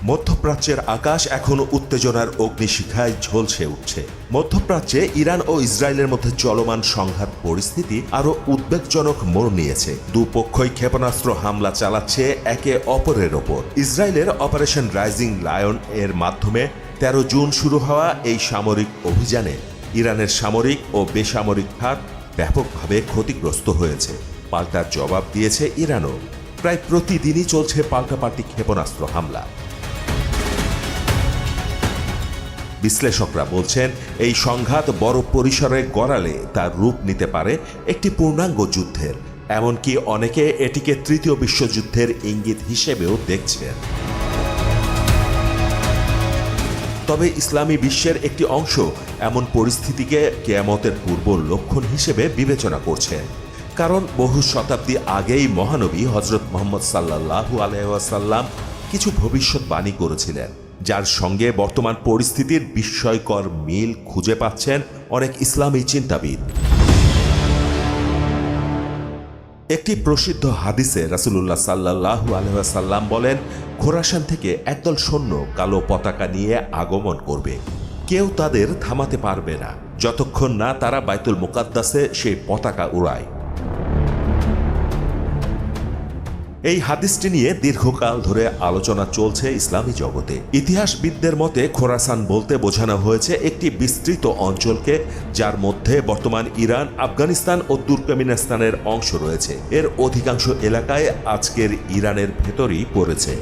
মধ্যপ্রাচ্যের আকাশ এখনো উত্তেজনার অগ্নিশিখায় ঝলসে উঠছে। মধ্যপ্রাচ্যে ইরান ও ইসরায়েলের মধ্যে চলমান সংঘাত পরিস্থিতি আরও উদ্বেগজনক মোড় নিয়েছে। দুপক্ষই ক্ষেপণাস্ত্র হামলা চালাচ্ছে একে অপরের ওপর। ইসরায়েলের অপারেশন রাইজিং লায়ন এর মাধ্যমে 13 জুন শুরু হওয়া এই সামরিক অভিযানে ইরানের সামরিক ও বেসামরিক খাত ব্যাপকভাবে ক্ষতিগ্রস্ত হয়েছে। পাল্টা জবাব দিয়েছে ইরানও। প্রায় প্রতিদিনই চলছে পাল্টাপাল্টি ক্ষেপণাস্ত্র হামলা। বিশ্লেষকরা বলছেন, এই সংঘাত বড় পরিসরে গড়ালে তার রূপ নিতে পারে একটি পূর্ণাঙ্গ যুদ্ধের। এমনকি অনেকে এটিকে তৃতীয় বিশ্বযুদ্ধের ইঙ্গিত হিসেবেও দেখছেন। তবে ইসলামী বিশ্বের একটি অংশ এমন পরিস্থিতিকে কিয়ামতের পূর্ব লক্ষণ হিসেবে বিবেচনা করছেন। কারণ বহু শতাব্দী আগেই মহানবী হযরত মুহাম্মদ সাল্লাল্লাহু আলাইহি ওয়াসাল্লাম কিছু ভবিষ্যৎবাণী করেছিলেন, যার সঙ্গে বর্তমান পরিস্থিতির বিস্ময়কর মিল খুঁজে পাচ্ছেন অনেক ইসলামী চিন্তাবিদ। একটি প্রসিদ্ধ হাদিসে রাসূলুল্লাহ সাল্লাল্লাহু আলাইহি ওয়াসাল্লাম বলেন, খোরাসান থেকে একদল সৈন্য কালো পতাকা নিয়ে আগমন করবে। কেউ তাদের থামাতে পারবে না যতক্ষণ না তারা বাইতুল মুকাদ্দাসে সেই পতাকা উড়ায়। এই হাদিসটি নিয়ে দীর্ঘকাল ধরে আলোচনা চলছে ইসলামী জগতে। ইতিহাসবিদদের মতে খোরাসান বলতে বোঝানো হয়েছে একটি বিস্তৃত অঞ্চলকে, যার মধ্যে বর্তমান ইরান, আফগানিস্তান ও তুর্কমেনিস্তানের অংশ রয়েছে। এর অধিকাংশ এলাকায় আজকের ইরানের ভেতরই পড়েছে।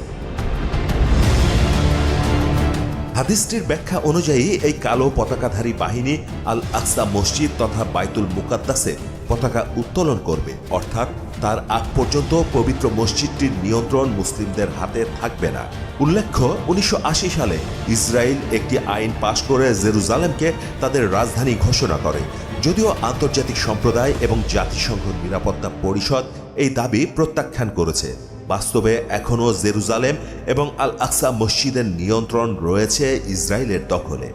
হাদিসটির ব্যাখ্যা অনুযায়ী এই কালো পতাকাধারী বাহিনী আল আকসা মসজিদ তথা বাইতুল মুকাদ্দাসে পতাকা উত্তোলন করবে, অর্থাৎ তার আগ পর্যন্ত পবিত্র মসজিদটির নিয়ন্ত্রণ মুসলিমদের হাতে থাকবে না। উল্লেখ্য, 1980 সালে ইসরায়েল একটি আইন পাশ করে জেরুজালেমকে তাদের রাজধানী ঘোষণা করে। যদিও আন্তর্জাতিক সম্প্রদায় এবং জাতিসংঘ নিরাপত্তা পরিষদ এই দাবি প্রত্যাখ্যান করেছে। বাস্তবে এখনও জেরুজালেম এবং আল আকসা মসজিদের নিয়ন্ত্রণ রয়েছে ইসরায়েলের দখলে।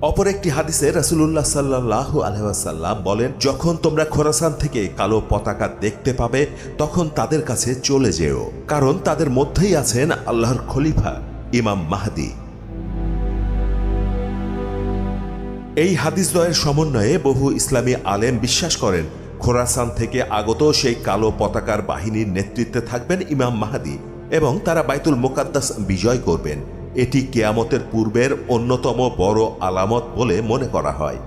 অপর একটি হাদিসে রাসূলুল্লাহ সাল্লাল্লাহু আলাইহি ওয়াসাল্লাম বলেন, যখন তোমরা খোরাসান থেকে কালো পতাকা দেখতে পাবে তখন তাদের কাছে চলে যেও, কারণ তাদের মধ্যেই আছেন আল্লাহর খলিফা ইমাম মাহদী। এই হাদিসদ্বয়ের সমন্বয়ে বহু ইসলামী আলেম বিশ্বাস করেন, খোরাসান থেকে আগত সেই কালো পতাকার বাহিনীর নেতৃত্বে থাকবেন ইমাম মাহদী এবং তারা বাইতুল মুকাদ্দাস বিজয় করবেন। এটি কিয়ামতের পূর্বের অন্যতম বড় আলামত বলে মনে করা হয়।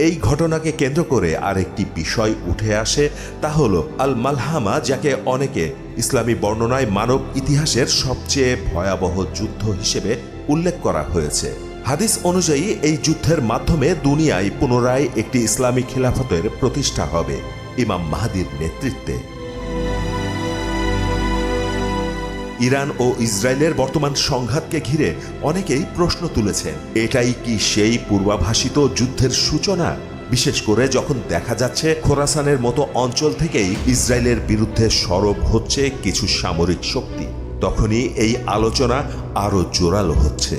এই ঘটনাকে কেন্দ্র করে আরেকটি বিষয় উঠে আসে, তা হল আল মালহামা, যাকে অনেকে ইসলামী বর্ণনায় মানব ইতিহাসের সবচেয়ে ভয়াবহ যুদ্ধ হিসেবে উল্লেখ করা হয়েছে। হাদিস অনুযায়ী এই যুদ্ধের মাধ্যমে দুনিয়ায় পুনরায় একটি ইসলামী খিলাফতের প্রতিষ্ঠা হবে ইমাম মাহদীর নেতৃত্বে। ইরান ও ইসরায়েলের বর্তমান সংঘাতকে ঘিরে অনেকেই প্রশ্ন তুলেছেন, এটাই কি সেই পূর্বাভাসিত যুদ্ধের সূচনা? বিশেষ করে যখন দেখা যাচ্ছে খোরাসানের মতো অঞ্চল থেকেই ইসরায়েলের বিরুদ্ধে সরব হচ্ছে কিছু সামরিক শক্তি, তখনই এই আলোচনা আরও জোরালো হচ্ছে।